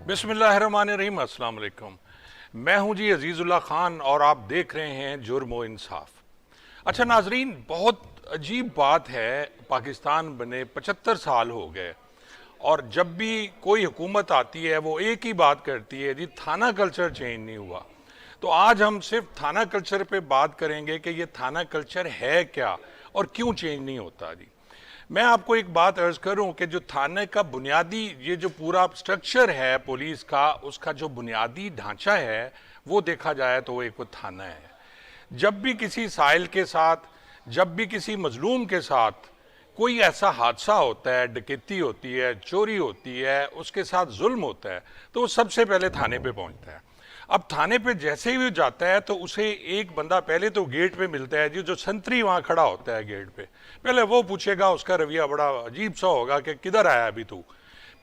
बिस्मिल्लाहिर्रहमानिर्रहीम, अस्सलाम वालेकुम। मैं हूं जी अजीज़ुल्लाह खान और आप देख रहे हैं जुर्म व इंसाफ। अच्छा नाजरीन, बहुत अजीब बात है, पाकिस्तान बने 75 साल हो गए और जब भी कोई हुकूमत आती है वो एक ही बात करती है जी, थाना कल्चर चेंज नहीं हुआ। तो आज हम सिर्फ थाना कल्चर पे बात करेंगे कि ये थाना कल्चर है क्या और क्यों चेंज नहीं होता जी। मैं आपको एक बात अर्ज करूं कि जो थाने का बुनियादी ये जो पूरा स्ट्रक्चर है पुलिस का, उसका जो बुनियादी ढांचा है वो देखा जाए तो वो एक वो थाना है। जब भी किसी साइल के साथ, जब भी किसी मजलूम के साथ कोई ऐसा हादसा होता है, डकैती होती है, चोरी होती है, उसके साथ जुल्म होता है, तो वो सबसे पहले थाने पे पहुंचता है। अब थाने पे जैसे ही वो जाता है तो उसे एक बंदा पहले तो गेट पे मिलता है जी, जो संतरी वहां खड़ा होता है गेट पे। पहले वो पूछेगा, उसका रवैया बड़ा अजीब सा होगा कि किधर आया अभी तू।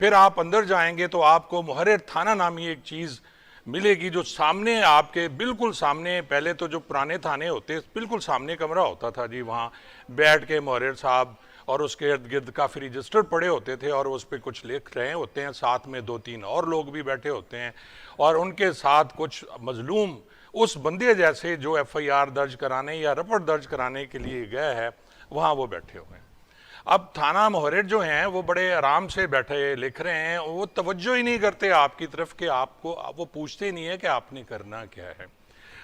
फिर आप अंदर जाएंगे तो आपको मुहर्रिर थाना नामी एक चीज़ मिलेगी, जो सामने आपके बिल्कुल सामने, पहले तो जो पुराने थाने होते बिल्कुल सामने कमरा होता था जी, वहाँ बैठ के मुहर्रिर साहब और उसके इर्द गिर्द काफ़ी रजिस्टर पड़े होते थे और उस पर कुछ लिख रहे होते हैं, साथ में 2-3 और लोग भी बैठे होते हैं और उनके साथ कुछ मजलूम उस बंदे जैसे जो FIR दर्ज कराने या रपट दर्ज कराने के लिए गया है, वहाँ वो बैठे हुए हैं। अब थाना मुहर्रिर जो हैं वो बड़े आराम से बैठे लिख रहे हैं, वो तवज्जो ही नहीं करते आपकी तरफ कि आपको, वो पूछते नहीं है कि आपने करना क्या है।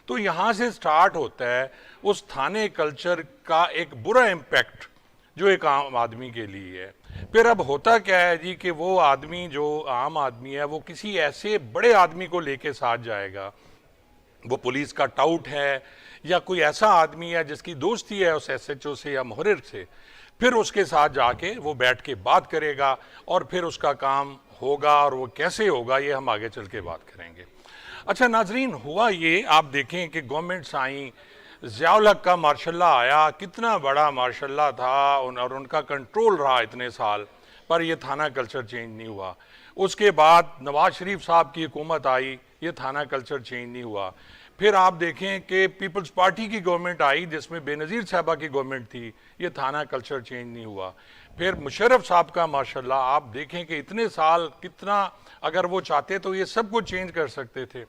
तो यहाँ से स्टार्ट होता है उस थाने कल्चर का एक बुरा इम्पैक्ट जो एक आम आदमी के लिए है। फिर अब होता क्या है जी कि वो आदमी जो आम आदमी है वो किसी ऐसे बड़े आदमी को लेके साथ जाएगा, वो पुलिस का टाउट है या कोई ऐसा आदमी है जिसकी दोस्ती है उस SHO से या मुहर्रिर से, फिर उसके साथ जाके वो बैठ के बात करेगा और फिर उसका काम होगा, और वो कैसे होगा ये हम आगे चल के बात करेंगे। अच्छा नाजरीन, हुआ ये, आप देखें कि गवर्नमेंट्स आई, ज़ियाउल हक का मार्शल्ला आया, कितना बड़ा मार्शल्ला था और उनका कंट्रोल रहा इतने साल, पर ये थाना कल्चर चेंज नहीं हुआ। उसके बाद नवाज शरीफ साहब की हुकूमत आई, ये थाना कल्चर चेंज नहीं हुआ। फिर आप देखें कि पीपल्स पार्टी की गवर्नमेंट आई जिसमें बेनज़ीर साहबा की गवर्नमेंट थी, ये थाना कल्चर चेंज नहीं हुआ। फिर मुशर्रफ साहब का माशाल्लाह, आप देखें कि इतने साल कितना, अगर वो चाहते तो ये सब कुछ चेंज कर सकते थे,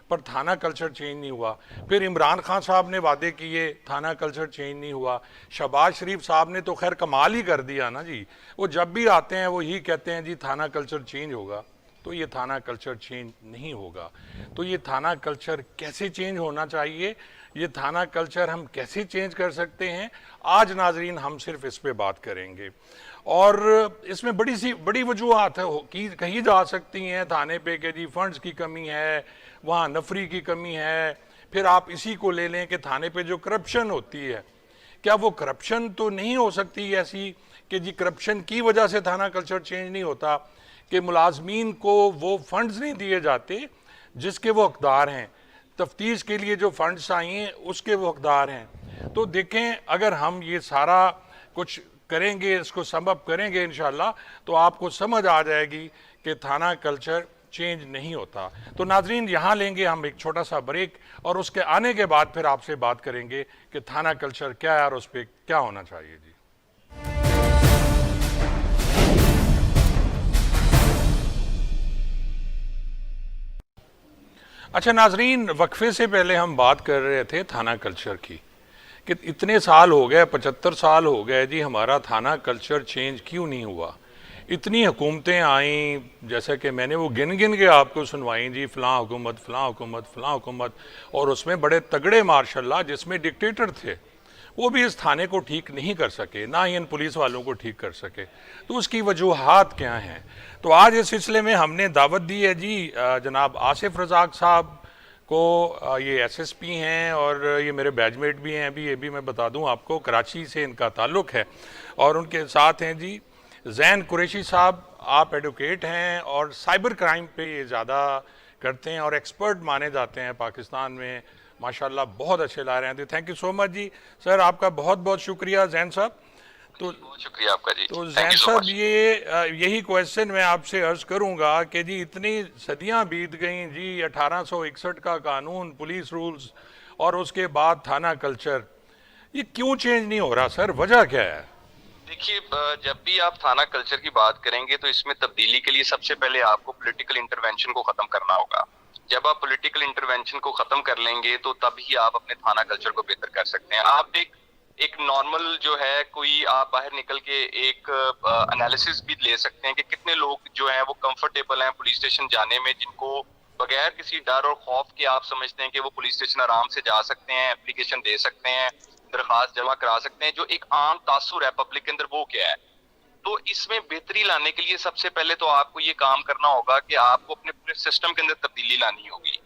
पर थाना कल्चर चेंज नहीं हुआ। फिर इमरान खान साहब ने वादे किए, थाना कल्चर चेंज नहीं हुआ। शहबाज शरीफ साहब ने तो खैर कमाल ही कर दिया ना जी, वो जब भी आते हैं वो यही कहते हैं जी थाना कल्चर चेंज होगा, तो ये थाना कल्चर चेंज नहीं होगा। तो ये थाना कल्चर कैसे चेंज होना चाहिए, ये थाना कल्चर हम कैसे चेंज कर सकते हैं, आज नाजरीन हम सिर्फ इस पे बात करेंगे। और इसमें बड़ी वजूहत की कही जा सकती हैं थाने पे कि जी फंड्स की कमी है, वहाँ नफरी की कमी है। फिर आप इसी को ले लें कि थाने पे जो करप्शन होती है, क्या वो करप्शन तो नहीं हो सकती ऐसी कि जी करप्शन की वजह से थाना कल्चर चेंज नहीं होता, कि मुलाजमीन को वो फंड्स नहीं दिए जाते जिसके वो हकदार हैं, तफ्तीश के लिए जो फंड्स आई हैं उसके वो हकदार हैं। तो देखें, अगर हम ये सारा कुछ करेंगे, इसको समअप करेंगे इंशाल्लाह, तो आपको समझ आ जाएगी कि थाना कल्चर चेंज नहीं होता। तो नाजरीन, यहाँ लेंगे हम एक छोटा सा ब्रेक और उसके आने के बाद फिर आपसे बात करेंगे कि थाना कल्चर क्या है और उस पर क्या होना चाहिए जी। अच्छा नाजरीन, वक्फे से पहले हम बात कर रहे थे थाना कल्चर की, कि इतने साल हो गए, 75 साल हो गए जी, हमारा थाना कल्चर चेंज क्यों नहीं हुआ। इतनी हुकूमतें आईं, जैसे कि मैंने वो गिन गिन के आपको सुनवाई जी, फ़लाँ हुकूमत, फ़लाँ हुकूमत, फ़लाँ हुकूमत, और उसमें बड़े तगड़े मार्शल्लाह जिसमें डिक्टेटर थे, वो भी इस थाने को ठीक नहीं कर सके, ना ही इन पुलिस वालों को ठीक कर सके। तो उसकी वजूहात क्या हैं, तो आज इस सिलसिले में हमने दावत दी है जी जनाब आसिफ रज़ाक साहब को। ये SSP हैं और ये मेरे बैचमेट भी हैं, अभी ये भी मैं बता दूं आपको, कराची से इनका ताल्लुक़ है। और उनके साथ हैं जी ज़ैन कुरैशी साहब, आप एडवोकेट हैं और साइबर क्राइम पे ये ज़्यादा करते हैं और एक्सपर्ट माने जाते हैं पाकिस्तान में, माशाल्लाह बहुत अच्छे ला रहे हैं। तो थैंक यू सो मच जी सर, आपका बहुत बहुत शुक्रिया ज़ैन साहब। तो शुक्रिया आपका जी। तो ज़ैन साहब, यही क्वेश्चन मैं आपसे अर्ज करूंगा कि जी इतनी सदियां बीत गई जी, 1861 का कानून, पुलिस रूल्स और उसके बाद थाना कल्चर, ये क्यों चेंज नहीं हो रहा सर, वजह क्या है? देखिए, जब भी आप थाना कल्चर की बात करेंगे तो इसमें तब्दीली के लिए सबसे पहले आपको पॉलिटिकल इंटरवेंशन को खत्म करना होगा। जब आप पॉलिटिकल इंटरवेंशन को खत्म कर लेंगे तो तभी आप अपने थाना कल्चर को बेहतर कर सकते हैं। आप एक एक नॉर्मल जो है, कोई आप बाहर निकल के एक एनालिसिस भी ले सकते हैं कि कितने लोग जो हैं वो कंफर्टेबल हैं पुलिस स्टेशन जाने में, जिनको बगैर किसी डर और खौफ के आप समझते हैं कि वो पुलिस स्टेशन आराम से जा सकते हैं, एप्लीकेशन दे सकते हैं, दरखास्त जमा करा सकते हैं। जो एक आम तासुर है पब्लिक के अंदर, वो क्या है? तो इसमें बेहतरी लाने के लिए सबसे पहले तो आपको ये काम करना होगा कि आपको अपने पूरे सिस्टम के अंदर तब्दीली लानी होगी।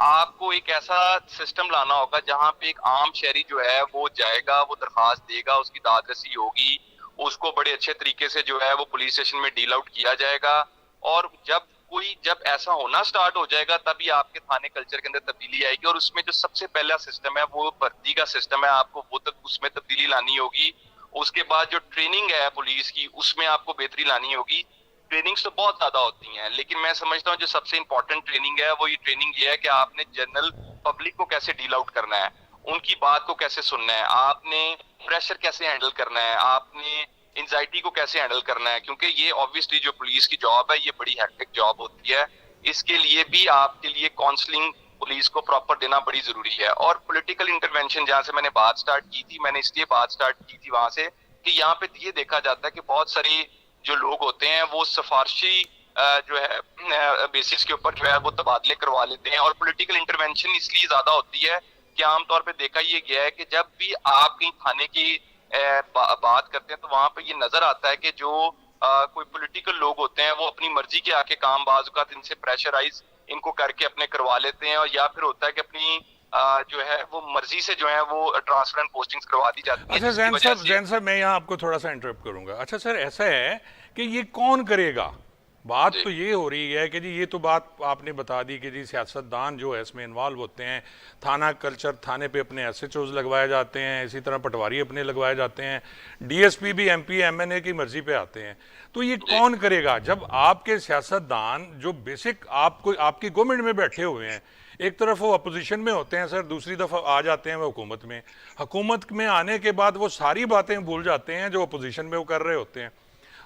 आपको एक ऐसा सिस्टम लाना होगा जहां पे एक आम शहरी जो है वो जाएगा, वो दरखास्त देगा, उसकी दाद रसी होगी, उसको बड़े अच्छे तरीके से जो है वो पुलिस स्टेशन में डील आउट किया जाएगा। और जब ऐसा होना स्टार्ट हो जाएगा तभी आपके थाने कल्चर के अंदर तब्दीली आएगी। और उसमें जो सबसे पहला सिस्टम है वो भर्ती का सिस्टम है, आपको वो तक उसमें तब्दीली लानी होगी। उसके बाद जो ट्रेनिंग है पुलिस की, उसमें आपको बेहतरी लानी होगी। ट्रेनिंग्स तो बहुत ज्यादा होती हैं, लेकिन मैं समझता हूँ जो सबसे इंपॉर्टेंट ट्रेनिंग है वो ये ट्रेनिंग ये है कि आपने जनरल पब्लिक को कैसे डील आउट करना है, उनकी बात को कैसे सुनना है, आपने प्रेशर कैसे हैंडल करना है, आपने एंजाइटी को कैसे हैंडल करना है। क्योंकि ये ऑब्वियसली जो पुलिस की जॉब है ये बड़ी हेक्टिक जॉब होती है। इसके लिए भी आपके लिए काउंसलिंग पुलिस को प्रॉपर देना बड़ी जरूरी है। और पॉलिटिकल इंटरवेंशन, जहां से मैंने बात स्टार्ट की थी, मैंने इसलिए बात स्टार्ट की थी वहां से कि यहाँ पे ये देखा जाता है कि बहुत सारी जो लोग होते हैं वो सिफारशी जो है बेसिस के ऊपर जो है वो तबादले करवा लेते हैं। और पॉलिटिकल इंटरवेंशन इसलिए ज्यादा होती है कि आमतौर पे देखा ये गया है कि जब भी आप कहीं थाने की बात करते हैं तो वहां पे ये नजर आता है कि जो कोई पॉलिटिकल लोग होते हैं वो अपनी मर्जी के आके काम बाज औकात इनसे प्रेशराइज इनको करके अपने करवा लेते हैं। और या फिर होता है कि अपनी जो है वो मर्जी से जो है वो ट्रांसफर एंड पोस्टिंग्स करवा दी जाती है, अच्छा जिसकी वजह से। जैन साहब, मैं यहाँ आपको थोड़ा सा इंटरप्ट करूंगा। अच्छा सर, ऐसा है कि ये कौन करेगा? बात जी तो ये हो रही है कि जी, ये तो बात आपने बता दी कि जी सियासतदान जो है इसमें इन्वॉल्व होते हैं, थाना कल्चर, थाने पे अपने एसएचओज लगवाए जाते हैं, इसी तरह पटवारी अपने लगवाए जाते हैं, डीएसपी भी एमपी एमएनए की मर्जी पे आते हैं। तो ये जी कौन करेगा जब आपके सियासतदान जो बेसिक आपको आपकी गवर्नमेंट में बैठे हुए हैं, एक तरफ वो अपोजिशन में होते हैं सर, दूसरी दफा आ जाते हैं वो हुकूमत में आने के बाद वो सारी बातें भूल जाते हैं जो अपोजिशन में वो कर रहे होते हैं,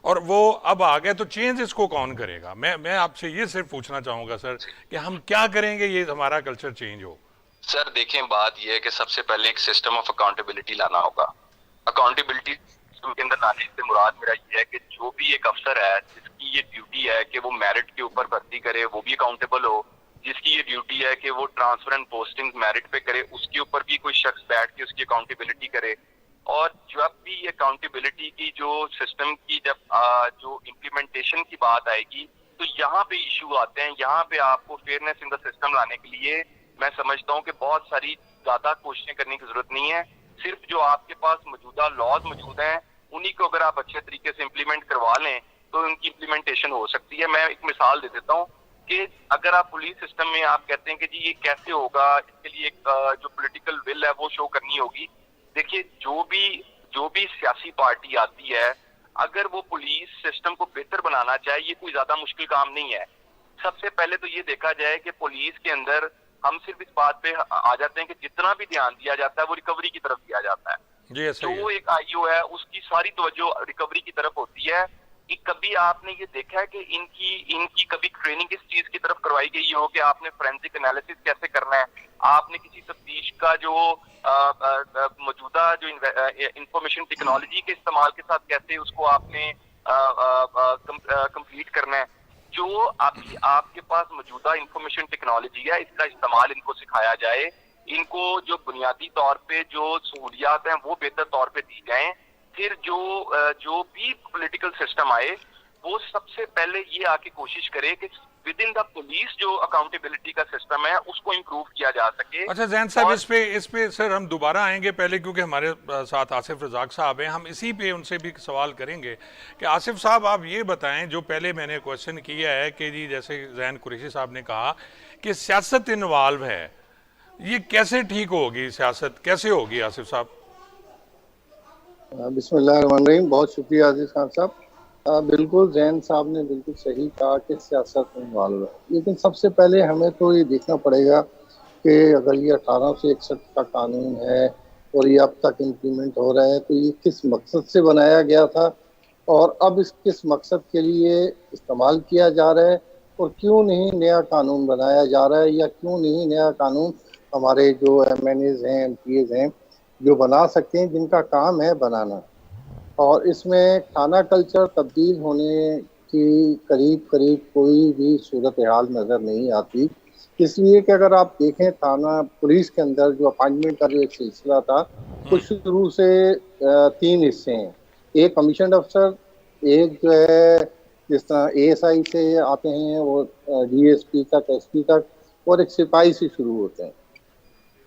और वो अब आ गए। तो चेंज इसको कौन करेगा? मैं आपसे ये सिर्फ पूछना चाहूंगा सर कि हम क्या करेंगे ये हमारा कल्चर चेंज हो। सर, देखें, बात यह है कि सबसे पहले एक सिस्टम ऑफ अकाउंटेबिलिटी लाना होगा। अकाउंटेबिलिटी के अंदर लाने से मुराद मेरा ये है कि जो भी एक अफसर है जिसकी ये ड्यूटी है कि वो मेरिट के ऊपर भर्ती करे, वो भी अकाउंटेबल हो। जिसकी ये ड्यूटी है कि वो ट्रांसफर एंड पोस्टिंग मेरिट पे करे, उसके ऊपर भी कोई शख्स बैठ के उसकी अकाउंटेबिलिटी करे। और जब भी ये अकाउंटेबिलिटी की जो सिस्टम की जब जो इम्प्लीमेंटेशन की बात आएगी तो यहाँ पे इशू आते हैं। यहाँ पे आपको फेयरनेस इन द सिस्टम लाने के लिए मैं समझता हूँ कि बहुत सारी ज्यादा कोशिशें करने की जरूरत नहीं है। सिर्फ जो आपके पास मौजूदा लॉज मौजूद हैं उन्हीं को अगर आप अच्छे तरीके से इम्प्लीमेंट करवा लें तो उनकी इम्प्लीमेंटेशन हो सकती है। मैं एक मिसाल दे देता हूँ कि अगर आप पुलिस सिस्टम में आप कहते हैं कि जी ये कैसे होगा, इसके लिए एक जो पॉलिटिकल विल है वो शो करनी होगी। देखिए, जो भी सियासी पार्टी आती है, अगर वो पुलिस सिस्टम को बेहतर बनाना चाहे, ये कोई ज्यादा मुश्किल काम नहीं है। सबसे पहले तो ये देखा जाए कि पुलिस के अंदर हम सिर्फ इस बात पे आ जाते हैं कि जितना भी ध्यान दिया जाता है वो रिकवरी की तरफ दिया जाता है। जी ऐसा ही है। जो एक आईओ है उसकी सारी तवज्जो रिकवरी की तरफ होती है। कि कभी आपने ये देखा है कि इनकी इनकी कभी ट्रेनिंग किस चीज की तरफ करवाई गई हो कि आपने फोरेंसिक एनालिसिस कैसे करना है, आपने किसी तफ्तीश का जो मौजूदा जो इंफॉर्मेशन टेक्नोलॉजी के इस्तेमाल के साथ कैसे उसको आपने कंप्लीट करना है। जो आपके पास मौजूदा इंफॉर्मेशन टेक्नोलॉजी है इसका इस्तेमाल इनको सिखाया जाए। इनको जो बुनियादी तौर पे जो सहूलियात हैं वो बेहतर तौर पे दी जाएं। फिर जो भी पॉलिटिकल सिस्टम आए वो सबसे पहले ये आके कोशिश करे कि विद इन द पुलिस जो अकाउंटेबिलिटी का सिस्टम है उसको इम्प्रूव किया जा सके। अच्छा जैन साहब, और इस पे सर हम दोबारा आएंगे, पहले क्योंकि हमारे साथ आसिफ रजाक साहब हैं, हम इसी पे उनसे भी सवाल करेंगे कि आसिफ साहब आप ये बताएं, जो पहले मैंने क्वेश्चन किया है कि जी जैसे जैन कुरैशी साहब ने कहा कि सियासत इन्वॉल्व है, ये कैसे ठीक होगी? सियासत कैसे होगी आसिफ साहब? बिस्मिल्लाहिर्रहमानिर्रहीम। बहुत शुक्रिया आजिज खान साहब। बिल्कुल जैन साहब ने बिल्कुल सही कहा कि सियासत में इन्वॉल्व है, लेकिन सबसे पहले हमें तो ये देखना पड़ेगा कि अगर ये 1861 का कानून है और ये अब तक इम्प्लीमेंट हो रहा है, तो ये किस मकसद से बनाया गया था और अब इस किस मकसद के लिए इस्तेमाल किया जा रहा है, और क्यों नहीं नया कानून बनाया जा रहा है, या क्यों नहीं नया कानून हमारे जो एमएनएज हैं, एमपीएज हैं, जो बना सकते हैं, जिनका काम है बनाना। और इसमें खाना कल्चर तब्दील होने की करीब करीब कोई भी सूरत हाल नज़र नहीं आती। इसलिए कि अगर आप देखें थाना पुलिस के अंदर जो अपॉइंटमेंट का जो एक सिलसिला था, तो शुरू से तीन हिस्से हैं। एक कमीशन अफसर, एक जो है जिस तरह एएसआई से आते हैं वो डीएसपी तक, एसपी तक, और एक सिपाही से शुरू होते हैं।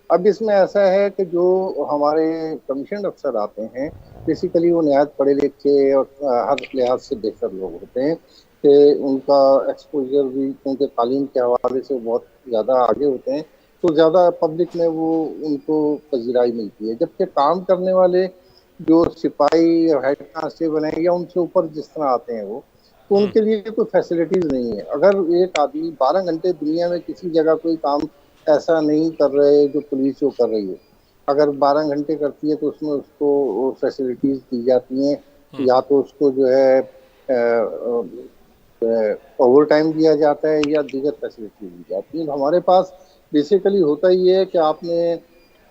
अब इसमें ऐसा है कि जो हमारे कमीशन अफसर आते हैं, बेसिकली वो नहायत पढ़े लिखे और हर लिहाज से बेहतर लोग होते हैं, कि उनका एक्सपोजर भी क्योंकि तालीम के हवाले से बहुत ज़्यादा आगे होते हैं, तो ज़्यादा पब्लिक में वो उनको पजीराई मिलती है। जबकि काम करने वाले जो सिपाही और हेड कांस्टेबल हैं या उनसे ऊपर जिस तरह आते हैं वो, तो उनके लिए कोई फैसिलिटीज़ नहीं है। अगर एक आदमी 12 घंटे दुनिया में किसी जगह कोई काम ऐसा नहीं कर रहे जो पुलिस जो कर रही है, अगर 12 घंटे करती है तो उसमें उसको फैसिलिटीज दी जाती हैं, या तो उसको जो है ओवर टाइम दिया जाता है या दीगर फैसिलिटीज दी जाती है। हमारे पास बेसिकली होता ही है कि आपने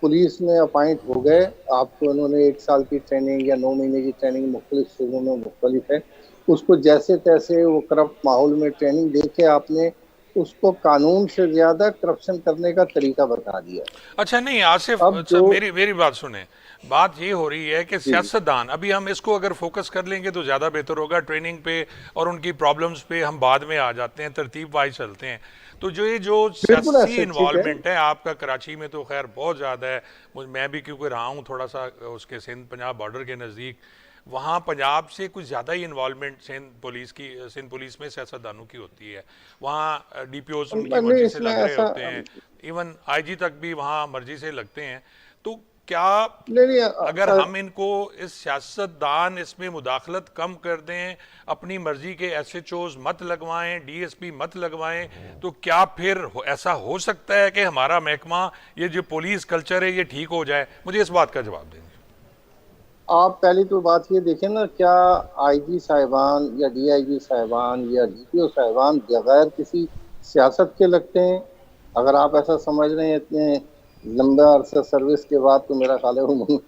पुलिस में अपॉइंट हो गए, आपको उन्होंने 1 साल की ट्रेनिंग या 9 महीने की ट्रेनिंग मुख्तलिफ सूबों में मुख्तलिफ है, उसको जैसे तैसे वो करप्ट माहौल में ट्रेनिंग दे के आपने उसको कानून से ज्यादा करप्शन करने का तरीका बता दिया। अच्छा नहीं आसिफ, अब अच्छा जो मेरी मेरी बात सुने। बात ये हो रही है कि जी सियासतदान, अभी हम इसको अगर फोकस कर लेंगे तो ज़्यादा बेहतर होगा, ट्रेनिंग पे और उनकी प्रॉब्लम्स पे हम बाद में आ जाते हैं, तरतीब वाइज चलते हैं। तो जो बिल्कुल सियासी ऐसे ठीक है। इन्वॉल्वमेंट है आपका कराची में तो खैर बहुत ज़्यादा है। मैं भी क्योंकि रहा हूँ थोड़ा सा उसके सिंध पंजाब बॉर्डर के नज़दीक, वहाँ पंजाब से कुछ ज़्यादा ही इन्वॉल्वमेंट सिंध पुलिस में सियासतदानों की होती है। वहाँ डीपीओज उनकी नहीं मर्जी से इसमें लग रहे ऐसा होते हैं, इवन आईजी तक भी वहाँ मर्जी से लगते हैं। तो क्या नहीं नहीं अगर हम इनको इस सियासतदान इसमें मुदाखलत कम कर दें, अपनी मर्जी के एसएचओज मत लगवाएं, डीएसपी मत लगवाएं, तो क्या फिर ऐसा हो सकता है कि हमारा महकमा, ये जो पुलिस कल्चर है, ये ठीक हो जाए? मुझे इस बात का जवाब देंगे। आप पहली तो बात ये देखें ना, क्या आईजी साहिबान या डीआईजी साहिबान या डीपीओ साहिबान बगैर किसी सियासत के लगते हैं? अगर आप ऐसा समझ रहे हैं इतने लंबे अरसे सर्विस के बाद, तो मेरा ख्याल है वो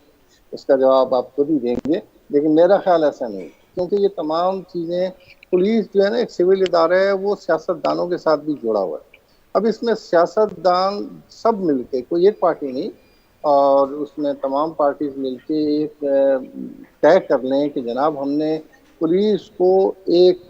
उसका जवाब आप खुद ही देंगे। लेकिन मेरा ख्याल ऐसा नहीं, क्योंकि ये तमाम चीज़ें, पुलिस जो है ना एक सिविल इदारा है, वो सियासतदानों के साथ भी जुड़ा हुआ है। अब इसमें सियासतदान सब मिलके, कोई एक पार्टी नहीं, और उसमें तमाम पार्टीज मिलके एक तय कर लें कि जनाब हमने पुलिस को एक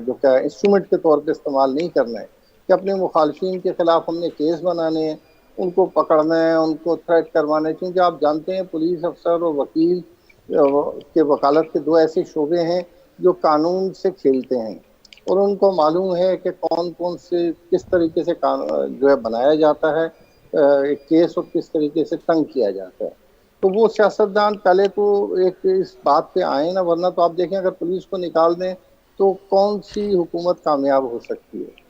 जो क्या इंस्ट्रूमेंट के तौर पे इस्तेमाल नहीं करना है, कि अपने मुखालफिन के खिलाफ हमने केस बनाने हैं, उनको पकड़ना है, उनको थ्रेट करवाना है। क्योंकि आप जानते हैं पुलिस अफसर और वकील के वकालत के दो ऐसे शोबे हैं जो कानून से खेलते हैं, और उनको मालूम है कि कौन कौन से किस तरीके से जो है बनाया जाता है एक केस, और किस तरीके से तंग किया जाता है। तो वो सियासतदान पहले तो एक इस बात पे आए ना, वरना तो आप देखें अगर पुलिस को निकाल दें तो कौन सी हुकूमत कामयाब हो सकती है।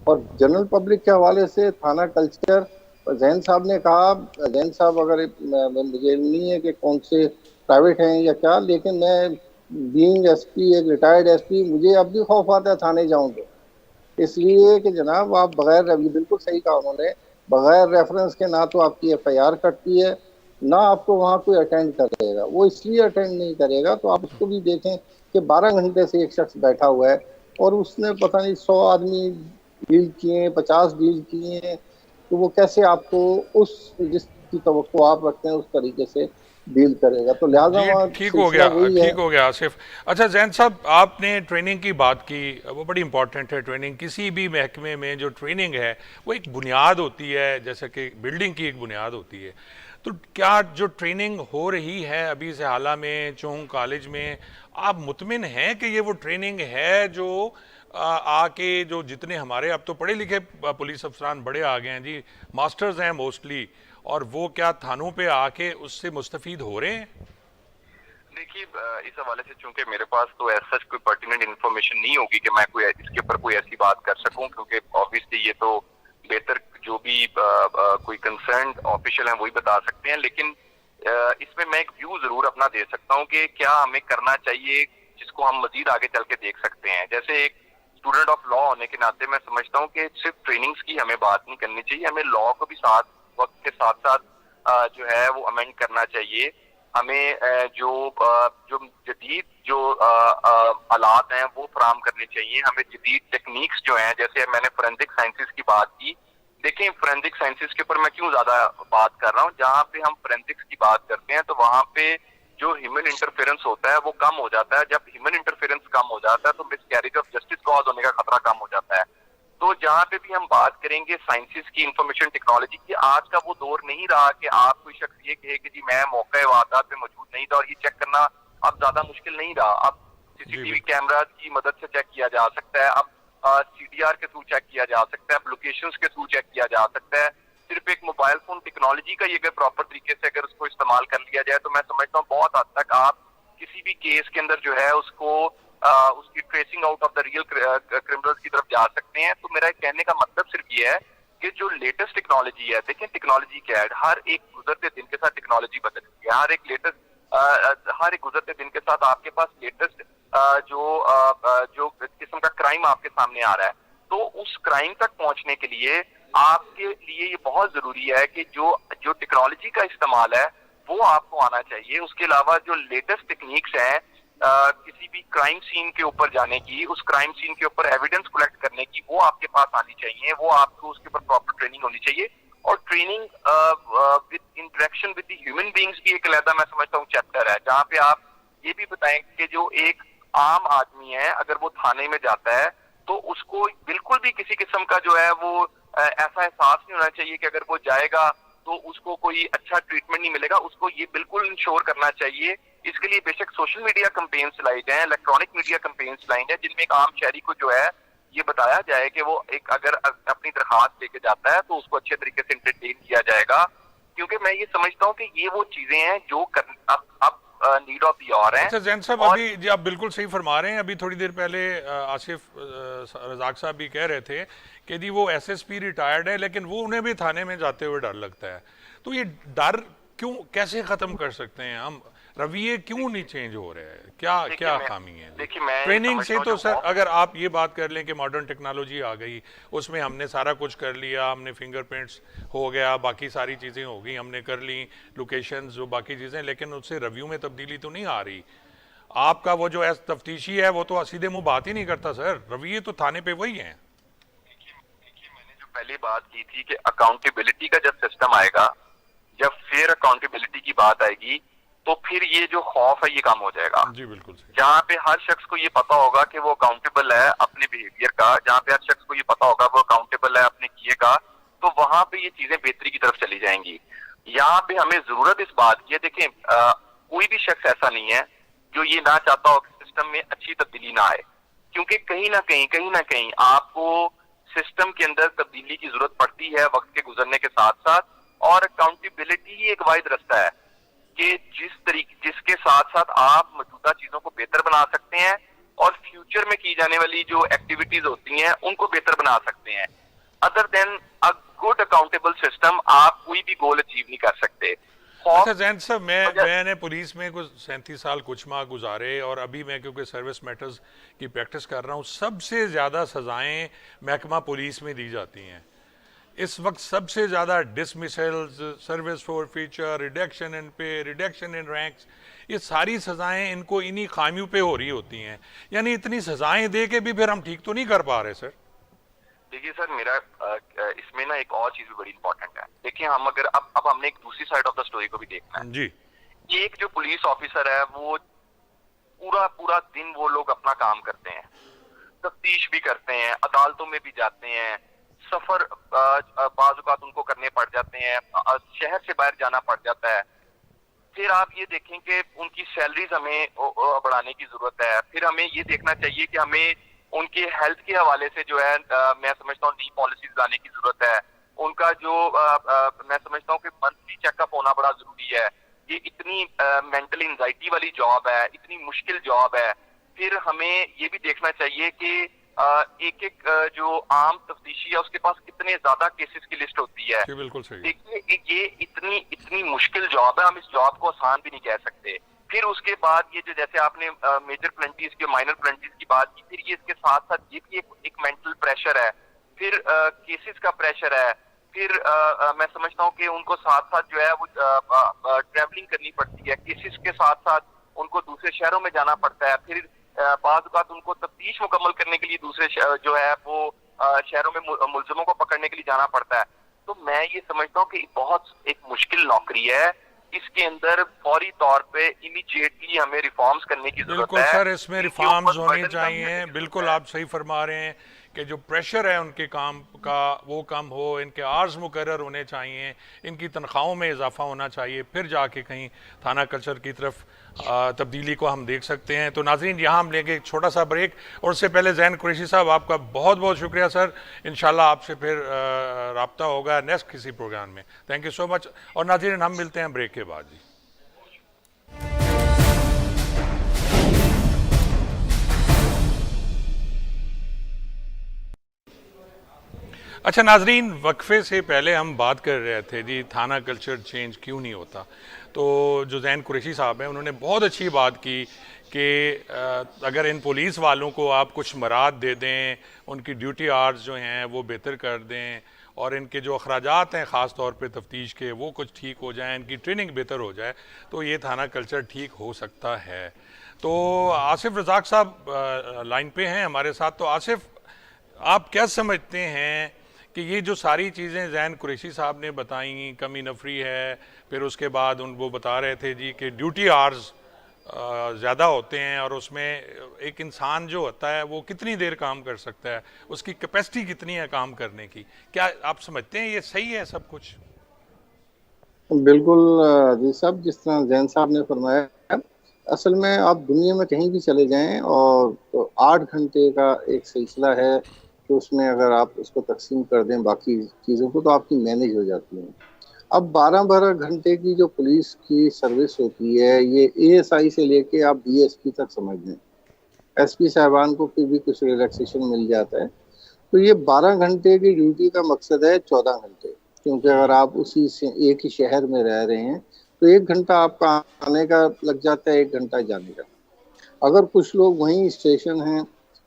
और जनरल पब्लिक के हवाले से थाना कल्चर, जैन साहब ने कहा, जैन साहब अगर मुझे नहीं है कि कौन से प्राइवेट हैं या क्या, लेकिन मैं बीइंग एसपी, एक रिटायर्ड एसपी, मुझे अब भी खौफ आता है थाने जाऊं तो। इसलिए कि जनाब आप बगैर, अभी बिल्कुल सही कहा उन्होंने, बगैर रेफरेंस के ना तो आपकी एफआईआर कटती है, ना आपको वहाँ कोई अटेंड करेगा। वो इसलिए अटेंड नहीं करेगा, तो आप उसको भी देखें कि 12 घंटे से एक शख्स बैठा हुआ है और उसने पता नहीं 100 आदमी डील किए हैं, 50 डील किए हैं, तो वो कैसे आपको उस जिसकी तवक्को आप रखते हैं उस तरीके से डील करेगा। तो लिहाजा जी वहाँ ठीक हो सिलसिला गया, वही है। ठीक हो गया आसिफ। अच्छा जैन साहब, आपने ट्रेनिंग की बात की, वो बड़ी इंपॉर्टेंट है। ट्रेनिंग किसी भी महकमे में जो ट्रेनिंग है वो एक बुनियाद होती है, जैसे कि बिल्डिंग की एक बुनियाद होती है। तो क्या जो ट्रेनिंग हो रही है अभी से हाला में, चोंग कॉलेज में, आप मुतमिन हैं कि ये वो ट्रेनिंग है जो आके जो जितने हमारे, अब तो पढ़े लिखे पुलिस अफसरान बड़े आ गए हैं जी, मास्टर्स हैं मोस्टली, और वो क्या थानों पे आके उससे मुस्तफीद हो रहे हैं? देखिए, इस हवाले से चूंकि मेरे पास तो ऐसा कोई पर्टिनेंट इन्फॉर्मेशन नहीं होगी कि मैं कोई इसके ऊपर कोई ऐसी बात कर सकूं, क्योंकि ऑब्वियसली ये तो बेहतर जो भी कोई कंसर्न ऑफिशियल हैं वही बता सकते हैं, लेकिन इसमें मैं एक व्यू जरूर अपना दे सकता हूँ कि क्या हमें करना चाहिए जिसको हम मजीद आगे चल के देख सकते हैं। जैसे एक स्टूडेंट ऑफ लॉ होने के नाते मैं समझता हूँ कि सिर्फ ट्रेनिंग्स की हमें बात नहीं करनी चाहिए, हमें लॉ को भी साथ वक्त के साथ साथ जो है वो अमेंड करना चाहिए। हमें जो जदीद जो आलात हैं वो फराम करने चाहिए, हमें जदीद टेक्निक्स जो हैं, जैसे मैंने फोरेंसिक साइंसेज की बात की। देखें, फोरेंसिक साइंसेज के ऊपर मैं क्यों ज्यादा बात कर रहा हूँ, जहाँ पे हम फोरेंसिक्स की बात करते हैं तो वहां पे जो ह्यूमन इंटरफेरेंस होता है वो कम हो जाता है। जब ह्यूमन इंटरफेरेंस कम हो जाता है तो मिसकैरेज ऑफ जस्टिस कॉज होने का खतरा कम हो जाता है। तो जहाँ पे भी हम बात करेंगे साइंसेस की, इंफॉर्मेशन टेक्नोलॉजी की, आज का वो दौर नहीं रहा कि आप कोई शख्स ये कहे कि जी मैं मौके वारदात पे मौजूद नहीं था, और ये चेक करना अब ज्यादा मुश्किल नहीं रहा। अब सीसीटीवी कैमरा की मदद से चेक किया जा सकता है, अब सीडीआर के थ्रू चेक किया जा सकता है, अब लोकेशंस के थ्रू चेक किया जा सकता है। सिर्फ एक मोबाइल फोन टेक्नोलॉजी का ये अगर प्रॉपर तरीके से अगर उसको इस्तेमाल कर लिया जाए तो मैं समझता हूँ बहुत हद तक आप किसी भी केस के अंदर जो है उसको उसकी tracing out of the real criminals की तरफ जा सकते हैं। तो मेरा कहने का मतलब सिर्फ ये है कि जो लेटेस्ट टेक्नोलॉजी है, देखें टेक्नोलॉजी क्या है, हर एक गुजरते दिन के साथ टेक्नोलॉजी बदल रही है, हर एक गुजरते दिन के साथ आपके पास लेटेस्ट जो किस्म का क्राइम आपके सामने आ रहा है। तो उस क्राइम तक पहुंचने के लिए आपके लिए ये बहुत जरूरी है कि जो टेक्नोलॉजी का इस्तेमाल है वो आपको आना चाहिए। उसके अलावा जो लेटेस्ट टेक्निक्स हैं किसी भी क्राइम सीन के ऊपर जाने की, उस क्राइम सीन के ऊपर एविडेंस कलेक्ट करने की, वो आपके पास आनी चाहिए, वो आपको उसके ऊपर प्रॉपर ट्रेनिंग होनी चाहिए। और training with interaction with the human beings की एक अलग मैं समझता हूँ चैप्टर है, जहाँ पे आप ये भी बताएं कि जो एक आम आदमी है अगर वो थाने में जाता है तो उसको बिल्कुल भी किसी किस्म का जो है वो ऐसा एहसास नहीं होना चाहिए कि अगर वो जाएगा तो उसको कोई अच्छा ट्रीटमेंट नहीं मिलेगा। उसको ये बिल्कुल इंश्योर करना चाहिए। इसके लिए बेशक सोशल मीडिया कैंपेन्स चलाई जाए, इलेक्ट्रॉनिक मीडिया कैंपेन्स चलाई जाए, जिनमें एक आम शहरी को जो है ये बताया जाए कि वो एक अगर अपनी दरखास्त लेके जाता है तो उसको अच्छे तरीके से इंटरटेन किया जाएगा। क्योंकि मैं ये समझता हूँ कि ये वो चीजें हैं जो अब नीड ऑफ द आवर है। अच्छा जैन साहब, अभी जी आप बिल्कुल सही फरमा रहे हैं। अभी थोड़ी देर पहले आसिफ रजाक साहब भी कह रहे थे कि जी वो एसएसपी रिटायर्ड है लेकिन वो उन्हें भी थाने में जाते हुए डर लगता है। तो ये डर क्यों, कैसे खत्म कर सकते हैं हम? रवैये क्यों नहीं चेंज हो रहे हैं? क्या खामी है? ट्रेनिंग से तो सर अगर आप ये बात कर लें कि मॉडर्न टेक्नोलॉजी आ गई, उसमें हमने सारा कुछ कर लिया, हमने फिंगरप्रिंट्स हो गया, बाकी सारी चीज़ें हो गई, हमने कर ली लोकेशंस जो बाकी चीज़ें, लेकिन उससे रिव्यू में तब्दीली तो नहीं आ रही। आपका वो जो तफ्तीशी है वो तो सीधे मुंह बात ही नहीं करता सर, रवैये तो थाने पे वही हैं। देखिए मैंने जो पहले बात की थी कि अकाउंटेबिलिटी का जब सिस्टम आएगा, जब फेयर अकाउंटेबिलिटी की बात आएगी तो फिर ये जो खौफ है ये कम हो जाएगा। जी बिल्कुल सही। जहाँ पे हर शख्स को ये पता होगा कि वो अकाउंटेबल है अपने बिहेवियर का, जहाँ पे हर शख्स को ये पता होगा वो अकाउंटेबल है अपने किए का, तो वहां पे ये चीजें बेहतरी की तरफ चली जाएंगी। यहाँ पे हमें जरूरत इस बात की है, देखें कोई भी शख्स ऐसा नहीं है जो ये ना चाहता हो कि सिस्टम में अच्छी तब्दीली ना आए, क्योंकि कहीं ना कहीं आपको सिस्टम के अंदर तब्दीली की जरूरत पड़ती है वक्त के गुजरने के साथ साथ। और अकाउंटेबिलिटी ही एक वाहिद रास्ता है कि जिसके साथ साथ आप मौजूदा चीजों को बेहतर बना सकते हैं और फ्यूचर में की जाने वाली जो एक्टिविटीज होती हैं उनको बेहतर बना सकते हैं। Other than a good accountable system आप कोई भी गोल अचीव नहीं कर सकते। अच्छा जैन साहब, मैंने पुलिस में कुछ 37 साल कुछ माह गुजारे और अभी मैं क्योंकि सर्विस मैटर्स की प्रैक्टिस कर रहा हूँ, सबसे ज़्यादा सजाएं महकमा पुलिस में दी जाती हैं इस वक्त। सबसे ज़्यादा dismissals, service forfeiture, reduction in पे, रिडक्शन इन रैंक्स, ये सारी सजाएं इनको इन्हीं खामियों पे हो रही होती हैं। यानी इतनी सजाएं दे के भी फिर हम ठीक तो नहीं कर पा रहे सर। देखिए सर, मेरा इसमें ना एक और चीज भी बड़ी इंपॉर्टेंट है। देखिए हम अगर अब हमने एक दूसरी साइड ऑफ द स्टोरी को भी देखना है जी। एक जो पुलिस ऑफिसर है वो पूरा दिन वो लोग अपना काम करते हैं, तफ्तीश भी करते हैं, अदालतों में भी जाते हैं, सफर बाज़ औक़ात उनको करने पड़ जाते हैं, शहर से बाहर जाना पड़ जाता है। फिर आप ये देखें कि उनकी सैलरीज हमें बढ़ाने की जरूरत है। फिर हमें ये देखना चाहिए कि हमें उनके हेल्थ के हवाले से जो है मैं समझता हूँ नई पॉलिसीज लाने की जरूरत है। उनका जो मैं समझता हूँ कि मंथली चेकअप होना बड़ा जरूरी है। ये इतनी मेंटल एंजाइटी वाली जॉब है, इतनी मुश्किल जॉब है। फिर हमें ये भी देखना चाहिए कि एक एक जो आम तफ्तीशी है उसके पास कितने ज्यादा केसेस की लिस्ट होती है। जी बिल्कुल सही। देखिए ये इतनी इतनी मुश्किल जॉब है, हम इस जॉब को आसान भी नहीं कह सकते। फिर उसके बाद ये जो जैसे आपने मेजर प्लेंटीज की माइनर प्लेंटीज की बात की, फिर ये इसके साथ साथ ये भी एक मेंटल प्रेशर है, फिर केसेस का प्रेशर है, फिर मैं समझता हूँ कि उनको साथ साथ जो है वो ट्रैवलिंग करनी पड़ती है, केसेस के साथ साथ उनको दूसरे शहरों में जाना पड़ता है, फिर बाज़ औक़ात उनको तफ्तीश मुकम्मल करने के लिए दूसरे जो है वो शहरों में मुलजिमों को पकड़ने के लिए जाना पड़ता है। तो मैं ये समझता हूँ कि बहुत एक मुश्किल नौकरी है, इसके अंदर फौरी तौर पे इमीडिएटली हमें रिफॉर्म्स करने की जरूरत बिल्कुल है। सर, इसमें इनके रिफॉर्म्स ऊपर होने बर्डन कम चाहिए। करने की बिल्कुल जरूरत है। आप सही फरमा रहे हैं कि जो प्रेशर है उनके काम का वो कम हो, इनके आर्स मुकर्रर होने चाहिए, इनकी तनख्वाहों में इजाफा होना चाहिए, फिर जाके कहीं थाना कल्चर की तरफ तब्दीली को हम देख सकते हैं। तो नाजरीन यहाँ हम लेंगे एक छोटा सा ब्रेक, और उससे पहले ज़ैन कुरैशी साहब आपका बहुत बहुत शुक्रिया सर। इंशाल्लाह आपसे फिर रब्ता होगा नेक्स्ट किसी प्रोग्राम में। Thank you so much. और नाजरीन हम मिलते हैं ब्रेक के बाद जी। अच्छा नाजरीन, वक्फे से पहले हम बात कर रहे थे जी थाना कल्चर चेंज क्यों नहीं होता। तो जो ज़ैन कुरैशी साहब हैं उन्होंने बहुत अच्छी बात की कि अगर इन पुलिस वालों को आप कुछ मराद दे दें, उनकी ड्यूटी आवर्स जो हैं वो बेहतर कर दें, और इनके जो अखराजात हैं ख़ास तौर पे तफ्तीश के वो कुछ ठीक हो जाएं, इनकी ट्रेनिंग बेहतर हो जाए, तो ये थाना कल्चर ठीक हो सकता है। तो आसिफ रज़ाक साहब लाइन पे हैं हमारे साथ। तो आसिफ, आप क्या समझते हैं कि ये जो सारी चीज़ें ज़ैन कुरैशी साहब ने बताई, कमी नफरी है, फिर उसके बाद वो बता रहे थे जी कि ड्यूटी आवर्स ज़्यादा होते हैं, और उसमें एक इंसान जो होता है वो कितनी देर काम कर सकता है, उसकी कैपेसिटी कितनी है काम करने की, क्या आप समझते हैं ये सही है सब कुछ? बिल्कुल जी साहब, जिस तरह जैन साहब ने फरमाया, असल में आप दुनिया में कहीं भी चले जाएं और तो 8 घंटे का एक सिलसिला है, तो उसमें अगर आप उसको तकसीम कर दें बाकी चीज़ों को तो आपकी मैनेज हो जाती है। अब 12-12 घंटे की जो पुलिस की सर्विस होती है, ये एएसआई से लेके आप डीएसपी तक समझ लें, एसपी साहबान को फिर भी कुछ रिलैक्सेशन मिल जाता है। तो ये 12 घंटे की ड्यूटी का मकसद है 14 घंटे, क्योंकि अगर आप उसी से एक ही शहर में रह रहे हैं तो 1 घंटा आपका आने का लग जाता है, 1 घंटा जाने का। अगर कुछ लोग वहीं स्टेशन हैं,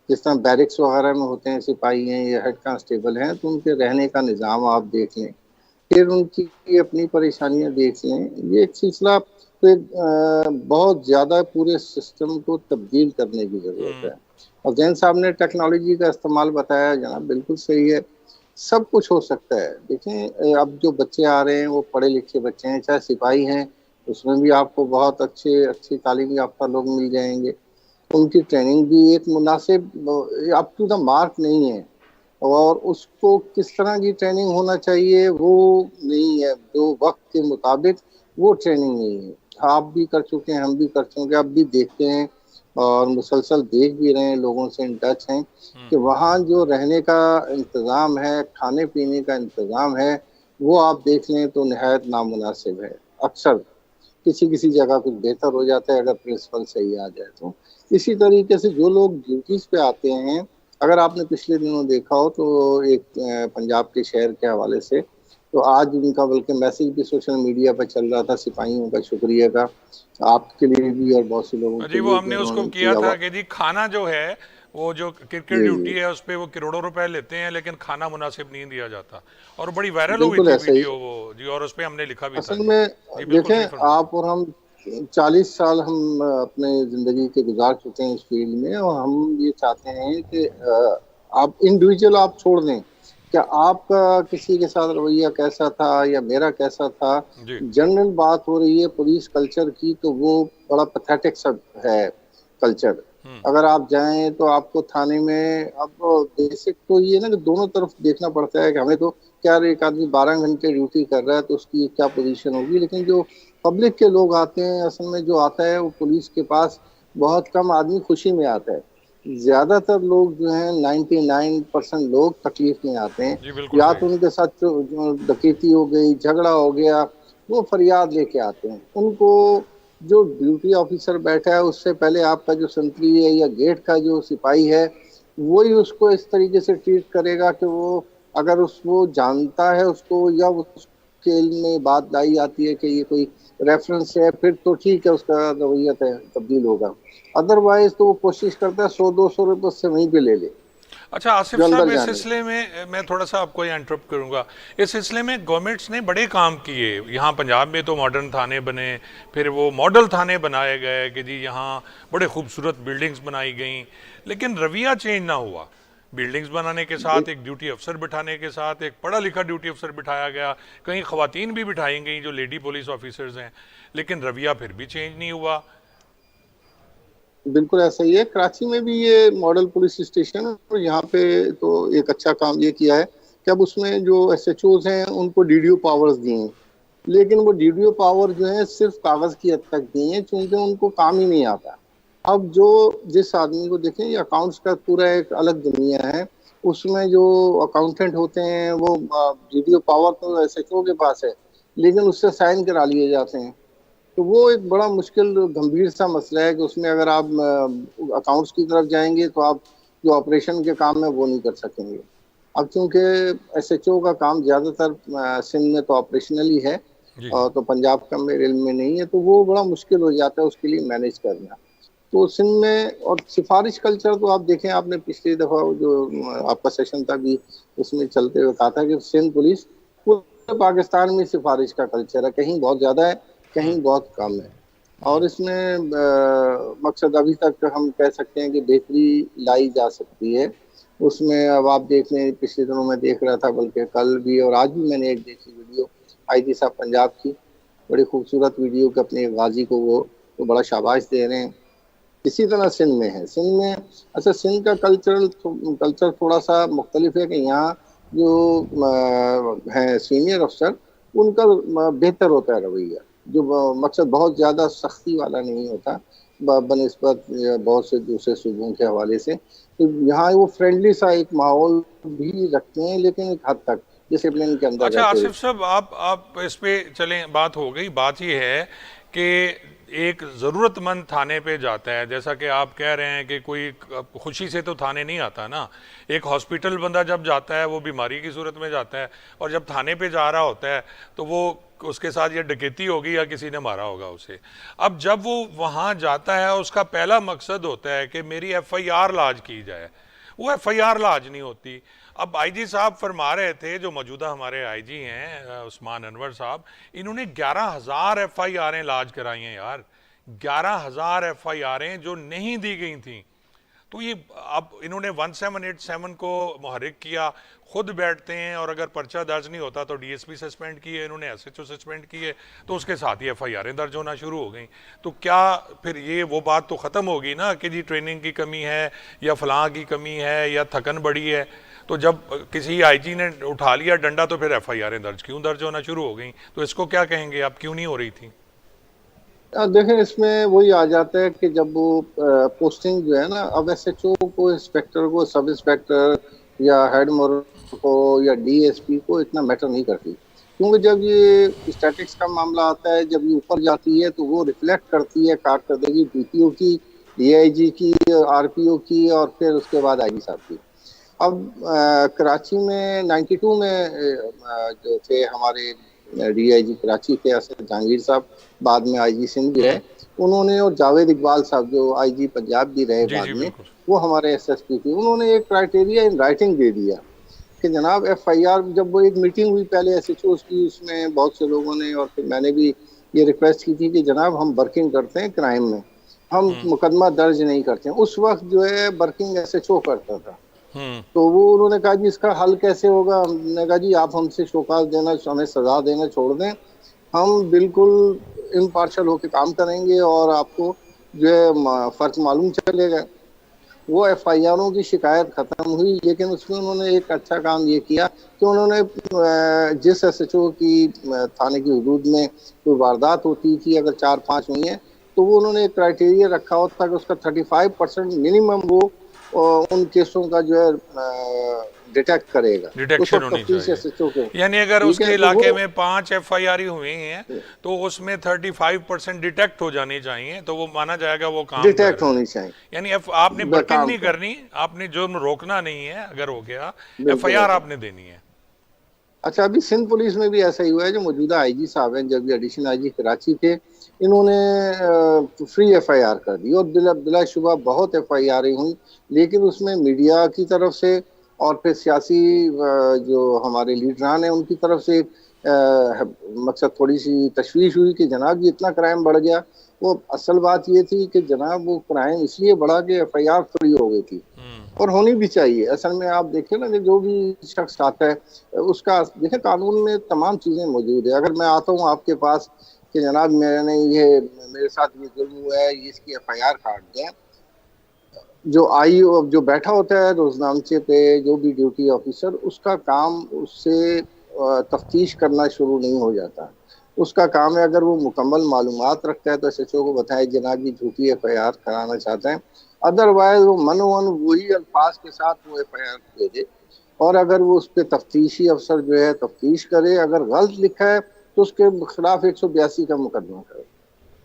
जिस तरह बैरिक्स वगैरह में होते हैं, सिपाही हैं या हेड कांस्टेबल हैं, तो उनके रहने का निज़ाम आप देख लें, फिर उनकी अपनी परेशानियां देख लें। ये एक सिलसिला तो बहुत ज़्यादा पूरे सिस्टम को तब्दील करने की ज़रूरत है। और जैन साहब ने टेक्नोलॉजी का इस्तेमाल बताया जनाब, बिल्कुल सही है, सब कुछ हो सकता है। देखें अब जो बच्चे आ रहे हैं वो पढ़े लिखे बच्चे हैं, चाहे सिपाही हैं, उसमें भी आपको बहुत अच्छी तालीम याफ्ता लोग मिल जाएंगे। उनकी ट्रेनिंग भी एक मुनासिब अप टू द मार्क नहीं है, और उसको किस तरह की ट्रेनिंग होना चाहिए वो नहीं है, जो वक्त के मुताबिक वो ट्रेनिंग नहीं है। आप भी कर चुके हैं, हम भी कर चुके हैं, अब भी देखते हैं और मुसलसल देख भी रहे हैं, लोगों से इन टच हैं कि वहाँ जो रहने का इंतज़ाम है, खाने पीने का इंतज़ाम है, वो आप देख लें तो नहायत नामुनासिब है। अक्सर किसी किसी जगह कुछ बेहतर हो जाता है अगर प्रिंसिपल सही आ जाए तो। इसी तरीके से जो लोग ड्यूटीज़ पे आते हैं, अगर आपने पिछले दिनों देखा हो तो एक पंजाब के शहर के हवाले से, तो आज उनका बल्कि मैसेज भी सोशल मीडिया पर चल रहा था सिपाहियों का शुक्रिया का, आपके लिए भी और बहुत से लोगों जी के वो लिए हमने जो उसको उन्होंने किया किया। था कि जी खाना जो है वो जो क्रिकेट ड्यूटी है उस पर वो करोड़ों रुपए लेते हैं, लेकिन खाना मुनासिब नहीं दिया जाता, और बड़ी वायरल हुई बिल्कुल थी ऐसा ही। वीडियो वो जी, और उस पर हमने लिखा भी था असल जी। में जी बिल्कुल सही देखें, फरमाया। आप और हम 40 साल हम अपने ज़िंदगी के गुजार चुके हैं इस फील्ड में, और हम ये चाहते हैं कि आप इंडिविजुअल आप छोड़ दें, क्या आपका किसी के साथ रवैया कैसा था या मेरा कैसा था, जी जनरल बात हो रही है पुलिस कल्चर की, तो वो बड़ा पैथेटिक सा है कल्चर। अगर आप जाएं तो आपको थाने में, अब बेसिक तो ये ना कि दोनों तरफ देखना पड़ता है कि हमें तो क्या, एक आदमी 12 घंटे ड्यूटी कर रहा है तो उसकी क्या पोजीशन होगी, लेकिन जो पब्लिक के लोग आते हैं, असल में जो आता है वो पुलिस के पास बहुत कम आदमी खुशी में आता है। ज्यादातर लोग जो हैं 99% लोग तकलीफ में आते हैं, जी बिल्कुल या सही। तो उनके साथ जो डकैती हो गई, झगड़ा हो गया, वो फरियाद लेके आते हैं। उनको जो ड्यूटी ऑफिसर बैठा है उससे पहले आपका जो संतरी है या गेट का जो सिपाही है, वही उसको इस तरीके से ट्रीट करेगा कि वो, अगर उस वो जानता है उसको, या उसके इल्म में बात लाई आती है कि ये कोई रेफरेंस है, फिर तो ठीक है, उसका रवैया तब्दील होगा। अदरवाइज तो वो कोशिश करता है 100-200 रुपये से वहीं पे ले ले, अच्छा आसिफ जो साहब, अंदर इस जाने। सिलसिले में मैं थोड़ा सा आपको यहाँ इंटरप्ट करूंगा। इस सिलसिले में गवर्नमेंट्स ने बड़े काम किए। यहाँ पंजाब में तो मॉडर्न थाने बने, फिर वो मॉडल थाने बनाए गए कि जी यहाँ बड़े खूबसूरत बिल्डिंग्स बनाई गई, लेकिन रवैया चेंज ना हुआ। बिल्डिंग्स बनाने के साथ एक ड्यूटी अफसर बिठाने के साथ एक पढ़ा लिखा ड्यूटी अफसर बिठाया गया, कहीं खवातीन भी बिठाई गई जो लेडी पुलिस ऑफिसर्स हैं, लेकिन रवैया फिर भी चेंज नहीं हुआ। बिल्कुल ऐसा ही है, कराची में भी ये मॉडल पुलिस स्टेशन है, और यहाँ पे तो एक अच्छा काम ये किया है कि अब उसमें जो एसएचओज हैं उनको डीडीओ पावर्स दिए हैं। लेकिन वो डीडीओ पावर जो है सिर्फ कागज की हद तक दी है, क्योंकि उनको काम ही नहीं आता। अब जो जिस आदमी को देखें, ये अकाउंट्स का पूरा एक अलग दुनिया है। उसमें जो अकाउंटेंट होते हैं वो डीडीओ पावर तो एसएचओ के पास है, लेकिन उससे साइन करा लिए जाते हैं। तो वो एक बड़ा मुश्किल गंभीर सा मसला है कि उसमें अगर आप अकाउंट्स की तरफ जाएंगे तो आप जो ऑपरेशन के काम है वो नहीं कर सकेंगे। अब क्योंकि एसएचओ का काम ज़्यादातर सिंध में तो ऑपरेशनल ही है, जी जी। और तो पंजाब का मेरे इल्म में नहीं है, तो वो बड़ा मुश्किल हो जाता है उसके लिए मैनेज करना। तो सिंध में और सिफारिश कल्चर तो आप देखें, आपने पिछली दफ़ा जो आपका सेशन था भी उसमें चलते हुए कहा था कि सिंध पुलिस पूरे पाकिस्तान में सिफारिश का कल्चर है, कहीं बहुत ज़्यादा है, कहीं बहुत कम है। और इसमें मकसद अभी तक हम कह सकते हैं कि बेहतरी लाई जा सकती है उसमें। अब आप देख लें, पिछले दिनों में देख रहा था, बल्कि कल भी और आज भी मैंने एक देखी वीडियो, आईजी साहब पंजाब की, बड़ी खूबसूरत वीडियो कि अपने गाजी को वो तो बड़ा शाबाश दे रहे हैं। इसी तरह सिंध में है, सिंध में अच्छा, सिंध का कल्चर थोड़ा सा मुख्तलिफ है कि यहाँ जो है सीनियर अफसर, उनका बेहतर होता है रवैया, जो मकसद बहुत ज़्यादा सख्ती वाला नहीं होता बनिस्बत बहुत से दूसरे सूबों के हवाले से। तो यहाँ वो फ्रेंडली सा एक माहौल भी रखते हैं, लेकिन एक हद तक डिसिप्लिन के अंदर अच्छा रहते हुए। आसिफ साहब, आप इस पे चलें। बात हो गई, बात ये है कि एक ज़रूरतमंद थाने पे जाता है, जैसा कि आप कह रहे हैं कि कोई खुशी से तो थाने नहीं आता ना। एक हॉस्पिटल बंदा जब जाता है वो बीमारी की सूरत में जाता है, और जब थाने पे जा रहा होता है तो वो उसके साथ ये डकैती होगी या किसी ने मारा होगा उसे। अब जब वो वहाँ जाता है उसका पहला मकसद होता है कि मेरी एफआईआर लॉन्च की जाए, वो एफआईआर लॉन्च नहीं होती। अब आईजी साहब फरमा रहे थे, जो मौजूदा हमारे आईजी हैं उस्मान अनवर साहब, इन्होंने 11,000 एफआईआरें लॉन्च कराई हैं यार, 11,000 एफआईआरें जो नहीं दी गई थी। तो ये अब इन्होंने 1787 को मुहर्रिक किया, खुद बैठते हैं, और अगर पर्चा दर्ज नहीं होता तो डीएसपी सस्पेंड किए इन्होंने, एसएचओ सस्पेंड किए, तो उसके साथ ही एफआईआरें दर्ज होना शुरू हो गई। तो क्या फिर ये वो बात तो ख़त्म होगी ना कि जी ट्रेनिंग की कमी है या फलां की कमी है या थकन बड़ी है। तो जब किसी आईजी ने उठा लिया डंडा तो फिर एफआईआरें क्यों दर्ज होना शुरू हो गई? तो इसको क्या कहेंगे आप, क्यों नहीं हो रही थी? देखें, इसमें वही आ जाता है कि जब वो पोस्टिंग जो है ना, अब एसएचओ को, इंस्पेक्टर को, सब इंस्पेक्टर या हेड मोरल को या डीएसपी को इतना मैटर नहीं करती, क्योंकि जब ये स्टैटिक्स का मामला आता है, जब ये ऊपर जाती है तो वो रिफ्लेक्ट करती है कारकर्दगी डीपीओ की, डीआईजी की, आरपीओ की, और फिर उसके बाद आईजी साहब की। अब कराची में 92 में जो थे हमारे डीआईजी कराची थे असद जहांगीर साहब, बाद में आईजी सिंध भी रहे उन्होंने, और जावेद इकबाल साहब जो आईजी पंजाब भी रहे जी बाद जी में, बिल्कुल। वो हमारे एसएसपी थे। उन्होंने एक क्राइटेरिया इन राइटिंग दे दिया कि जनाब एफआईआर, जब वो एक मीटिंग हुई पहले एसएचओ की, उसमें बहुत से लोगों ने, और फिर मैंने भी ये रिक्वेस्ट की थी कि जनाब हम वर्किंग करते हैं क्राइम में, हम मुकदमा दर्ज नहीं करते हैं। उस वक्त जो है वर्किंग एसएचओ करता था। हम्म। तो वो उन्होंने कहा जी इसका हल कैसे होगा? हमने कहा जी आप हमसे शोकाज देना, हमें सजा देना छोड़ दें, हम बिल्कुल इम्पार्शल होकर काम करेंगे और आपको जो है फर्क मालूम चलेगा। वो एफआईआरों की शिकायत खत्म हुई, लेकिन उसमें उन्होंने एक अच्छा काम ये किया कि उन्होंने जिस एसएचओ की थाने की हदूद में कोई वारदात होती थी, अगर 4-5 हुई हैं, तो वो उन्होंने एक क्राइटेरिया रखा होता कि उसका 35% मिनिमम वो उन केसों का जो है डिटेक्ट करेगा, उस डिटेक्शन वक्त होनी तफ्तीश चाहिए। एसएचओ के, यानी अगर ठीक उसके है, तो इलाके वो में 5 एफआईआर हुई हैं तो उसमें 35% डिटेक्ट हो जानी चाहिए, तो वो माना जाएगा वो काम कर डिटेक्ट रहा है। होनी चाहिए, यानी आपने बर्किंग काम नहीं कर, करनी, आपने जुर्म रोकना नहीं है, अगर हो गया बिल्कुल एफआईआर ऐसा। आपने देनी है। अच्छा, अभी सिंध पुलिस में भी ऐसा ही हुआ है, जो मौजूदा आईजी साहब हैं, जब ये एडिशनल आईजी कराची थे, इन्होंने फ्री एफआईआर कर दी और बिलाशुबा बहुत एफआईआर हुई, लेकिन उसमें मीडिया की तरफ से और फिर सियासी जो हमारे लीडरान हैं उनकी तरफ से मकसद थोड़ी सी तशवीश हुई कि जनाब ये इतना क्राइम बढ़ गया। वो असल बात ये थी कि जनाब वो क्राइम इसलिए बढ़ा कि एफआईआर फ्री हो गई थी, और होनी भी चाहिए। असल में आप देखिए ना कि जो भी शख्स आता है उसका, देखें कानून में तमाम चीज़ें मौजूद है। अगर मैं आता हूँ आपके पास कि जनाब मैंने ये, मेरे साथ ये जुल्म हुआ है, ये इसकी एफआईआर काट दें, जो बैठा होता है रोजनामचे पे, जो भी ड्यूटी ऑफिसर, उसका काम उससे तफ्तीश करना शुरू नहीं हो जाता। उसका काम है, अगर वो मुकम्मल मालूमात रखता है तो एसएचओ को बताए जनाब ये झूठी एफआईआर कराना चाहते हैं, अदरवाइज वो मनोवन वही अल्फाज के साथ वो एफआईआर दे दे, और अगर वो उस पर तफ्तीशी अफसर जो है तफ्तीश करे, अगर गलत लिखा है तो उसके खिलाफ 182 का मुकदमा करे।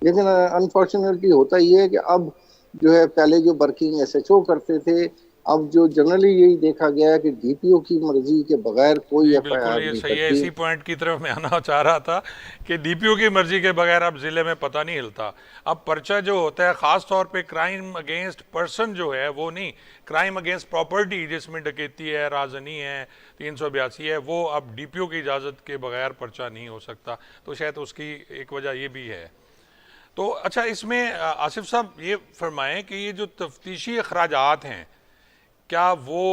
लेकिन अनफॉर्चुनेटली होता ये है कि अब जो है, पहले जो वर्किंग एसएचओ करते थे, अब जो जनरली यही देखा गया है कि डीपीओ की मर्जी के बगैर कोई जी बिल्कुल, एफआईआर ये नहीं सही है। कटती। इसी पॉइंट की तरफ मैं आना चाह रहा था कि डीपीओ की मर्जी के बगैर अब जिले में पता नहीं हिलता। अब पर्चा जो होता है खास तौर पे क्राइम अगेंस्ट पर्सन जो है वो नहीं, क्राइम अगेंस्ट प्रॉपर्टी जिसमें डकैती है, राजनी है, 382 है, वो अब डीपीओ की इजाज़त के बगैर पर्चा नहीं हो सकता। तो शायद उसकी एक वजह ये भी है। तो अच्छा, इसमें आसिफ साहब ये फरमाएं कि ये जो तफ्तीशी अखराजात हैं, क्या वो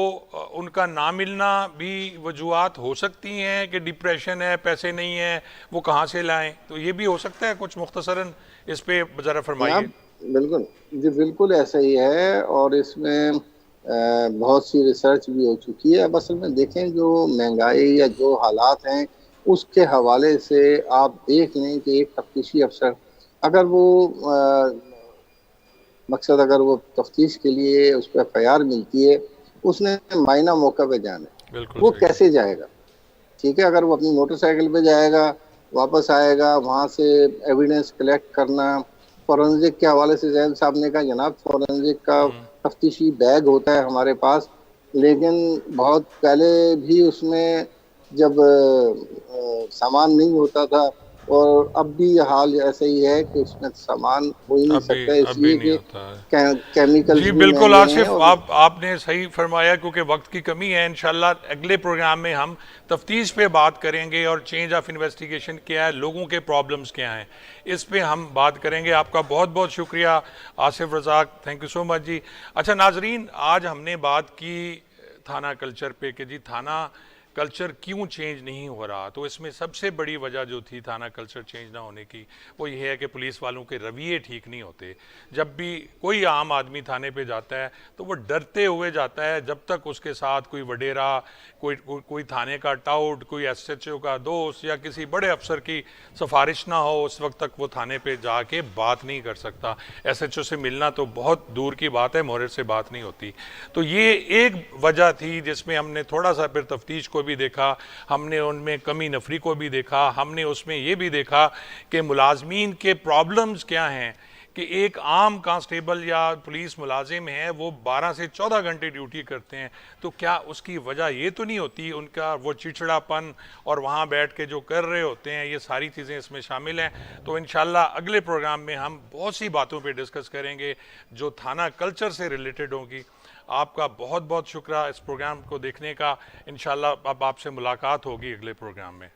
उनका ना मिलना भी वजूहात हो सकती हैं कि डिप्रेशन है, पैसे नहीं है, वो कहाँ से लाएं? तो ये भी हो सकता है, कुछ मुख्तसरन इस पे ज़रा फरमाइए। जनाब बिल्कुल, जी बिल्कुल ऐसा ही है, और इसमें बहुत सी रिसर्च भी हो चुकी है। अब असल में देखें, जो महंगाई या जो हालात हैं उसके हवाले से आप देख लें कि एक तफ्तीशी अफसर, अगर वो मकसद अगर वो तफ्तीश के लिए उस पर एफआईआर मिलती है, उसने मायना मौका पे जाना है, बिल्कुल वो सही। कैसे जाएगा? ठीक है, अगर वो अपनी मोटरसाइकिल पे जाएगा, वापस आएगा, वहाँ से एविडेंस कलेक्ट करना, फॉरेंसिक के हवाले से जैन साहब ने कहा जनाब फॉरेंसिक का तफ्तीशी बैग होता है हमारे पास, लेकिन बहुत पहले भी उसमें जब सामान नहीं होता था, और अब भी हाल ऐसा ही है कि उसमें सामान हो ही नहीं अभी सकता, अभी इसलिए नहीं कि होता है। केमिकल्स जी भी बिल्कुल महंगे हैं। आसिफ, और आपने सही फरमाया, क्योंकि वक्त की कमी है। इंशाल्लाह अगले प्रोग्राम में हम तफ्तीश पे बात करेंगे और चेंज ऑफ इन्वेस्टिगेशन क्या है, लोगों के प्रॉब्लम्स क्या हैं, इस पे हम बात करेंगे। आपका बहुत बहुत शुक्रिया Asif Razzaq, thank you so much ji. अच्छा नाजरीन, आज हमने बात की थाना कल्चर पे कि जी थाना कल्चर क्यों चेंज नहीं हो रहा। तो इसमें सबसे बड़ी वजह जो थी थाना कल्चर चेंज ना होने की, वो ये है कि पुलिस वालों के रवैये ठीक नहीं होते। जब भी कोई आम आदमी थाने पे जाता है तो वो डरते हुए जाता है, जब तक उसके साथ कोई वडेरा, कोई थाने का टाउट, कोई एसएचओ का दोस्त या किसी बड़े अफसर की सिफारिश ना हो, उस वक्त तक वो थाने पे जाके बात नहीं कर सकता। एसएचओ से मिलना तो बहुत दूर की बात है, मोहर से बात नहीं होती। तो ये एक वजह थी जिसमें हमने थोड़ा सा फिर तफ्तीश को भी देखा, हमने उनमें कमी नफरी को भी देखा, हमने उसमें ये भी देखा कि मुलाजमीन के प्रॉब्लम्स क्या हैं, कि एक आम कांस्टेबल या पुलिस मुलाजिम है वो 12 से 14 घंटे ड्यूटी करते हैं, तो क्या उसकी वजह ये तो नहीं होती उनका वो चिड़चिड़ापन और वहाँ बैठ के जो कर रहे होते हैं, ये सारी चीज़ें इसमें शामिल हैं। तो इंशाल्लाह अगले प्रोग्राम में हम बहुत सी बातों पे डिस्कस करेंगे जो थाना कल्चर से रिलेटेड होगी। आपका बहुत बहुत शुक्रिया इस प्रोग्राम को देखने का। इंशाल्लाह अब आपसे मुलाकात होगी अगले प्रोग्राम में।